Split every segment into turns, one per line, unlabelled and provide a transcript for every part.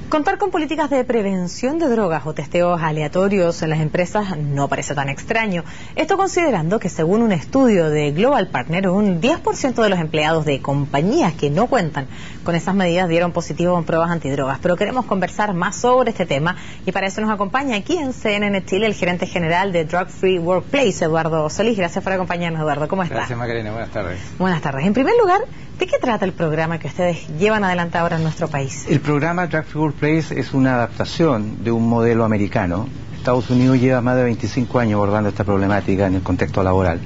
Contar con políticas de prevención de drogas o testeos aleatorios en las empresas no parece tan extraño. Esto considerando que según un estudio de Global Partner, un 10% de los empleados de compañías que no cuentan con esas medidas dieron positivo en pruebas antidrogas. Pero queremos conversar más sobre este tema y para eso nos acompaña aquí en CNN Chile el gerente general de Drug Free Workplace, Eduardo Solís. Gracias por acompañarnos, Eduardo. ¿Cómo está?
Gracias, Macarena. Buenas tardes.
Buenas tardes. En primer lugar, ¿de qué trata el programa que ustedes llevan adelante ahora en nuestro país?
El programa Drug Free Workplace es una adaptación de un modelo americano. Estados Unidos lleva más de 25 años abordando esta problemática en el contexto laboral.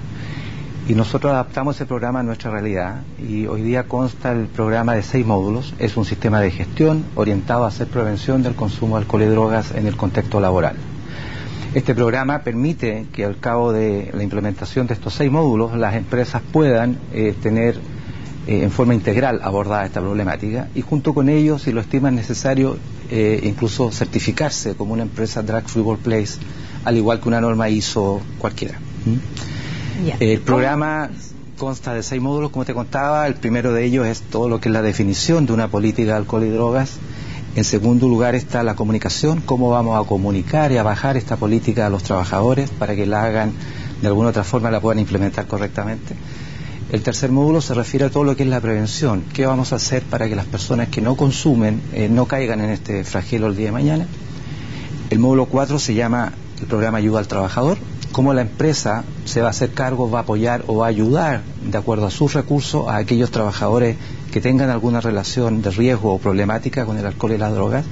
Y nosotros adaptamos ese programa a nuestra realidad y hoy día consta el programa de 6 módulos. Es un sistema de gestión orientado a hacer prevención del consumo de alcohol y drogas en el contexto laboral. Este programa permite que al cabo de la implementación de estos 6 módulos las empresas puedan tener en forma integral abordada esta problemática y junto con ellos, si lo estiman necesario, incluso certificarse como una empresa Drug Free Workplace, al igual que una norma ISO cualquiera. El programa consta de 6 módulos, como te contaba. El primero de ellos es todo lo que es la definición de una política de alcohol y drogas. En segundo lugar está la comunicación, cómo vamos a comunicar y a bajar esta política a los trabajadores para que la hagan de alguna otra forma, la puedan implementar correctamente. El tercer módulo se refiere a todo lo que es la prevención. ¿Qué vamos a hacer para que las personas que no consumen no caigan en este flagelo el día de mañana? El módulo 4 se llama el programa Ayuda al Trabajador. Cómo la empresa se va a hacer cargo, va a apoyar o va a ayudar de acuerdo a sus recursos a aquellos trabajadores que tengan alguna relación de riesgo o problemática con el alcohol y las drogas.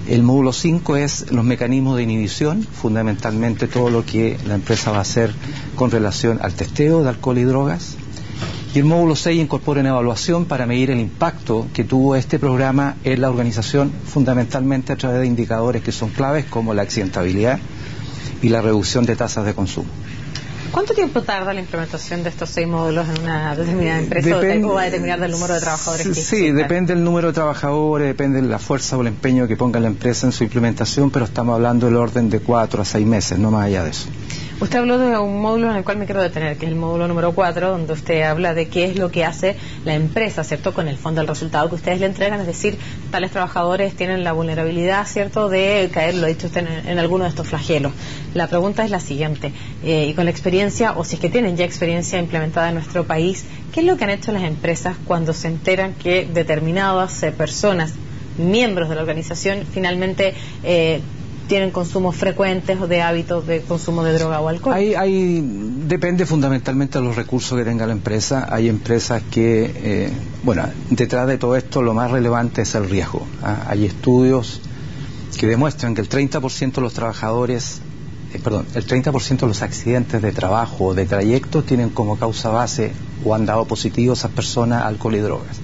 El módulo 5 es los mecanismos de inhibición, fundamentalmente todo lo que la empresa va a hacer con relación al testeo de alcohol y drogas. Y el módulo 6 incorpora una evaluación para medir el impacto que tuvo este programa en la organización, fundamentalmente a través de indicadores que son claves como la accidentabilidad y la reducción de tasas de consumo.
¿Cuánto tiempo tarda la implementación de estos 6 módulos en una determinada empresa o va a determinar del número de trabajadores que existan?
Sí, depende del número de trabajadores, depende de la fuerza o el empeño que ponga la empresa en su implementación, pero estamos hablando del orden de 4 a 6 meses, no más allá de eso.
Usted habló de un módulo en el cual me quiero detener, que es el módulo número 4, donde usted habla de qué es lo que hace la empresa, ¿cierto?, con el fondo del resultado que ustedes le entregan, es decir, tales trabajadores tienen la vulnerabilidad, ¿cierto?, de caer, lo ha dicho usted, en alguno de estos flagelos. La pregunta es la siguiente, y con la experiencia, o si es que tienen ya experiencia implementada en nuestro país, ¿qué es lo que han hecho las empresas cuando se enteran que determinadas personas, miembros de la organización, finalmente tienen consumos frecuentes o de hábitos de consumo de droga o alcohol?
Depende fundamentalmente de los recursos que tenga la empresa. Hay empresas que, detrás de todo esto lo más relevante es el riesgo. Hay estudios que demuestran que el 30% de los trabajadores, el 30% de los accidentes de trabajo o de trayecto tienen como causa base o han dado positivo a esas personas alcohol y drogas.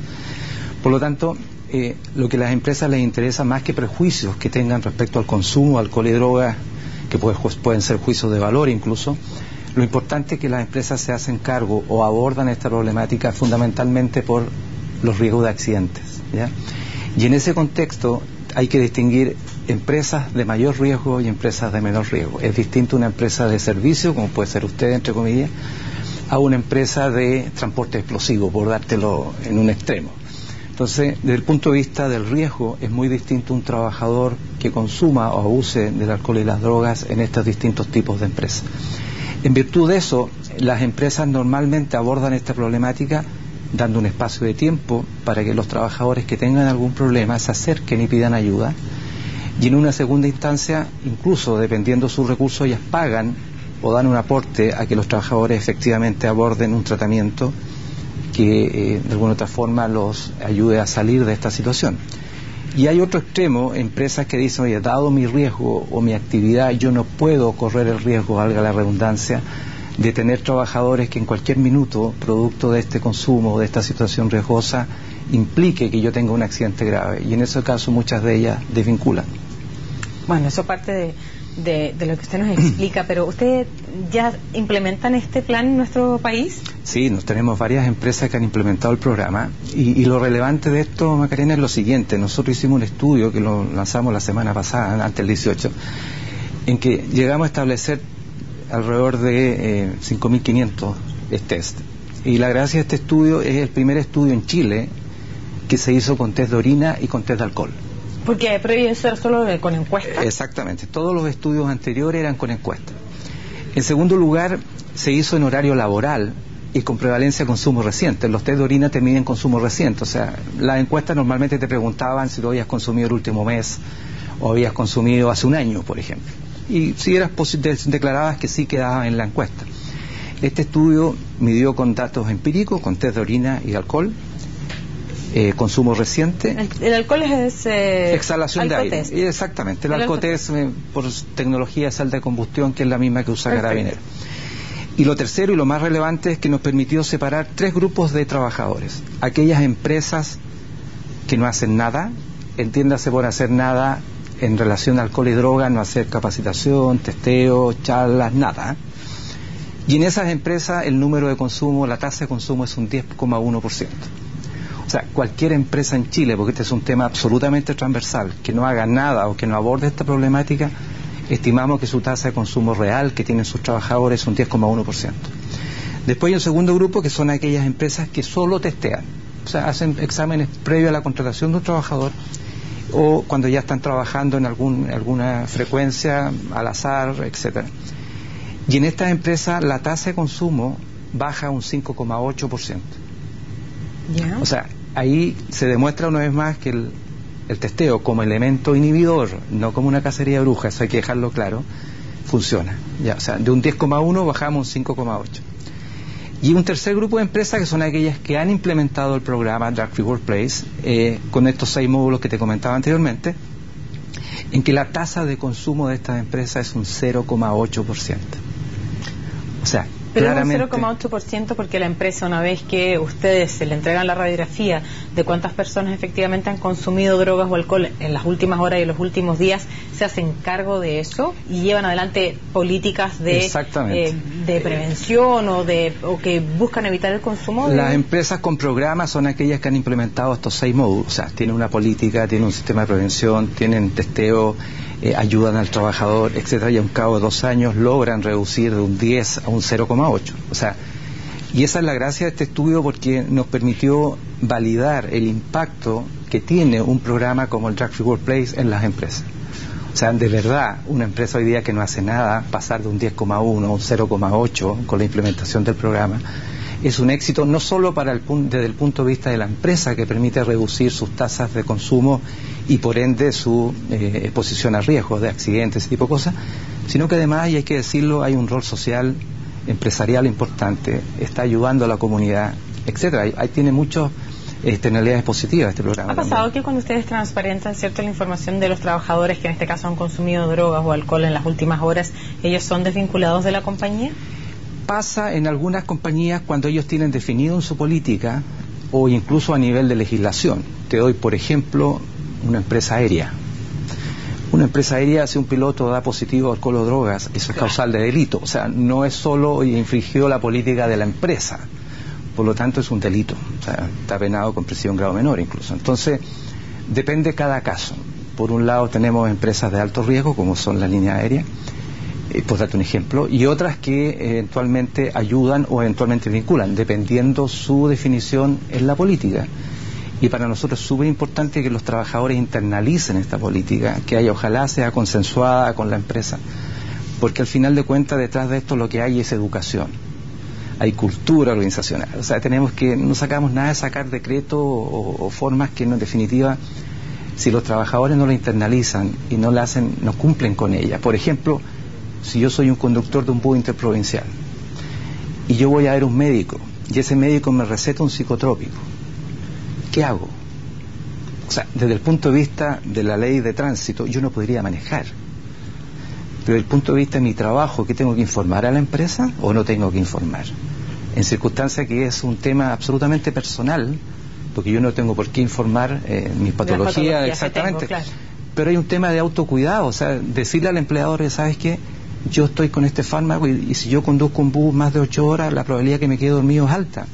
Por lo tanto, lo que a las empresas les interesa más que prejuicios que tengan respecto al consumo de alcohol y drogas, que pueden ser juicios de valor incluso, lo importante es que las empresas se hacen cargo o abordan esta problemática fundamentalmente por los riesgos de accidentes, ¿ya? Y en ese contexto hay que distinguir empresas de mayor riesgo y empresas de menor riesgo. Es distinto una empresa de servicio, como puede ser usted, entre comillas, a una empresa de transporte explosivo, por dártelo en un extremo. Entonces, desde el punto de vista del riesgo, es muy distinto un trabajador que consuma o abuse del alcohol y las drogas en estos distintos tipos de empresas. En virtud de eso, las empresas normalmente abordan esta problemática dando un espacio de tiempo para que los trabajadores que tengan algún problema se acerquen y pidan ayuda. Y en una segunda instancia, incluso dependiendo de sus recursos, ellas pagan o dan un aporte a que los trabajadores efectivamente aborden un tratamiento que de alguna otra forma los ayude a salir de esta situación. Y hay otro extremo, empresas que dicen, oye, dado mi riesgo o mi actividad, yo no puedo correr el riesgo, valga la redundancia, de tener trabajadores que en cualquier minuto, producto de este consumo o de esta situación riesgosa, implique que yo tenga un accidente grave. Y en ese caso muchas de ellas desvinculan.
Bueno, eso parte de lo que usted nos explica, pero ¿ustedes ya implementan este plan en nuestro país?
Sí, tenemos varias empresas que han implementado el programa y lo relevante de esto, Macarena, es lo siguiente. Nosotros hicimos un estudio que lo lanzamos la semana pasada, antes del 18, en que llegamos a establecer alrededor de 5.500 test. Y la gracia de este estudio es el primer estudio en Chile que se hizo con test de orina y con test de alcohol.
Porque previo eso era solo con encuestas.
Exactamente, todos los estudios anteriores eran con encuestas. En segundo lugar, se hizo en horario laboral y con prevalencia de consumo reciente. Los test de orina te miden consumo reciente, o sea, las encuestas normalmente te preguntaban si lo habías consumido el último mes o habías consumido hace un año, por ejemplo. Y si eras declarabas que sí, quedaba en la encuesta. Este estudio midió con datos empíricos, con test de orina y de alcohol, consumo reciente.
El alcohol es
exhalación de aire. Exactamente, el alcotest por tecnología de sal de combustión, que es la misma que usa Carabineros. Y lo tercero y lo más relevante es que nos permitió separar 3 grupos de trabajadores. Aquellas empresas que no hacen nada, entiéndase por hacer nada en relación a alcohol y droga, no hacer capacitación, testeo, charlas, nada. Y en esas empresas el número de consumo, la tasa de consumo es un 10,1%. O sea, cualquier empresa en Chile, porque este es un tema absolutamente transversal, que no haga nada o que no aborde esta problemática, estimamos que su tasa de consumo real que tienen sus trabajadores es un 10,1%. Después hay un segundo grupo que son aquellas empresas que solo testean, o sea, hacen exámenes previos a la contratación de un trabajador o cuando ya están trabajando en alguna frecuencia al azar, etcétera. Y en estas empresas la tasa de consumo baja un 5,8%.
¿Ya?
O sea, ahí se demuestra una vez más que el testeo como elemento inhibidor, no como una cacería de brujas, eso hay que dejarlo claro, funciona. Ya, o sea, de un 10,1 bajamos un 5,8. Y un tercer grupo de empresas que son aquellas que han implementado el programa Drug Free Workplace con estos 6 módulos que te comentaba anteriormente, en que la tasa de consumo de estas empresas es un 0,8%. O sea,
pero
claramente,
es un 0,8% porque la empresa, una vez que ustedes se le entregan la radiografía de cuántas personas efectivamente han consumido drogas o alcohol en las últimas horas y en los últimos días, se hacen cargo de eso y llevan adelante políticas de prevención o que buscan evitar el consumo.
Las empresas con programas son aquellas que han implementado estos 6 módulos, o sea, tienen una política, tienen un sistema de prevención, tienen testeo, ayudan al trabajador, etcétera, y a un cabo de 2 años logran reducir de un 10 a un 0,8. O sea, y esa es la gracia de este estudio porque nos permitió validar el impacto que tiene un programa como el Drug Free Workplace en las empresas. O sea, de verdad, una empresa hoy día que no hace nada, pasar de un 10,1 a un 0,8 con la implementación del programa, es un éxito no solo desde el punto de vista de la empresa, que permite reducir sus tasas de consumo y por ende su exposición a riesgos de accidentes, ese tipo de cosas, sino que además, y hay que decirlo, hay un rol social, empresarial importante, está ayudando a la comunidad, etcétera. Ahí tiene muchas externalidades positivas este programa.
¿Ha pasado que cuando ustedes transparentan, cierto, la información de los trabajadores que en este caso han consumido drogas o alcohol en las últimas horas, ellos son desvinculados de la compañía?
Pasa en algunas compañías cuando ellos tienen definido en su política o incluso a nivel de legislación. Te doy, por ejemplo, una empresa aérea. Una empresa aérea, si un piloto da positivo a alcohol o drogas, eso es causal de delito. O sea, no es solo infringió la política de la empresa, por lo tanto es un delito. O sea, está penado con prisión en grado menor incluso. Entonces, depende cada caso. Por un lado tenemos empresas de alto riesgo, como son las líneas aéreas, por darte un ejemplo, y otras que eventualmente ayudan o eventualmente vinculan, dependiendo su definición en la política. Y para nosotros es súper importante que los trabajadores internalicen esta política, que ojalá sea consensuada con la empresa, porque al final de cuentas detrás de esto lo que hay es educación, hay cultura organizacional. O sea, no sacamos nada de sacar decretos o formas que en definitiva, si los trabajadores no la internalizan y no cumplen con ella. Por ejemplo, si yo soy un conductor de un bus interprovincial y yo voy a ver un médico y ese médico me receta un psicotrópico, ¿qué hago? O sea, desde el punto de vista de la ley de tránsito yo no podría manejar, pero desde el punto de vista de mi trabajo, ¿qué tengo que informar a la empresa o no tengo que informar? En circunstancias que es un tema absolutamente personal, porque yo no tengo por qué informar mis patologías exactamente, claro. Pero hay un tema de autocuidado, o sea, decirle al empleador, ¿sabes qué? Yo estoy con este fármaco y si yo conduzco un bus más de 8 horas, la probabilidad que me quede dormido es alta.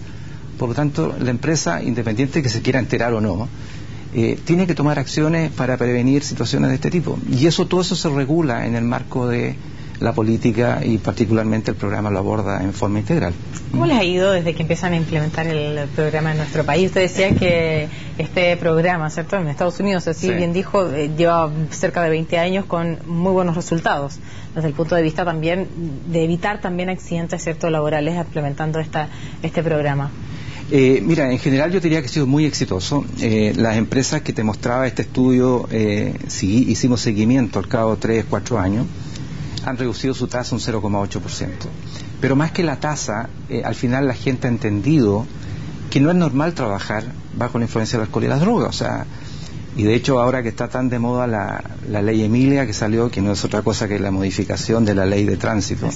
Por lo tanto, la empresa, independiente de que se quiera enterar o no, tiene que tomar acciones para prevenir situaciones de este tipo. Y todo eso se regula en el marco de la política y particularmente el programa lo aborda en forma integral.
¿Cómo les ha ido desde que empiezan a implementar el programa en nuestro país? Usted decía que este programa, ¿cierto?, en Estados Unidos, así
sí,
bien dijo, lleva cerca de 20 años con muy buenos resultados, desde el punto de vista también de evitar también accidentes, ¿cierto?, laborales, implementando este programa.
Mira, en general yo diría que ha sido muy exitoso. Las empresas que te mostraba este estudio, hicimos seguimiento al cabo de 3, 4 años, han reducido su tasa un 0,8%. Pero más que la tasa, al final la gente ha entendido que no es normal trabajar bajo la influencia del alcohol y las drogas. O sea, y de hecho ahora que está tan de moda la ley Emilia que salió, que no es otra cosa que la modificación de la ley de tránsito.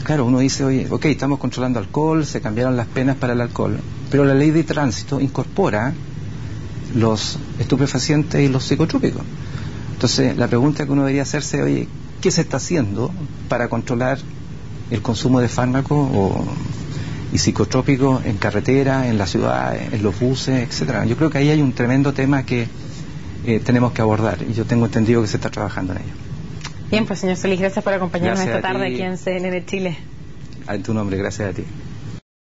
Claro, uno dice, oye, ok, estamos controlando alcohol, se cambiaron las penas para el alcohol, pero la ley de tránsito incorpora los estupefacientes y los psicotrópicos. Entonces, la pregunta que uno debería hacerse, oye, ¿qué se está haciendo para controlar el consumo de fármacos y psicotrópicos en carretera, en la ciudad, en los buses, etcétera? Yo creo que ahí hay un tremendo tema que tenemos que abordar y yo tengo entendido que se está trabajando en ello.
Bien, pues señor Solís, gracias por acompañarnos
Gracias
esta tarde aquí en CNN Chile.
En tu nombre, gracias a ti.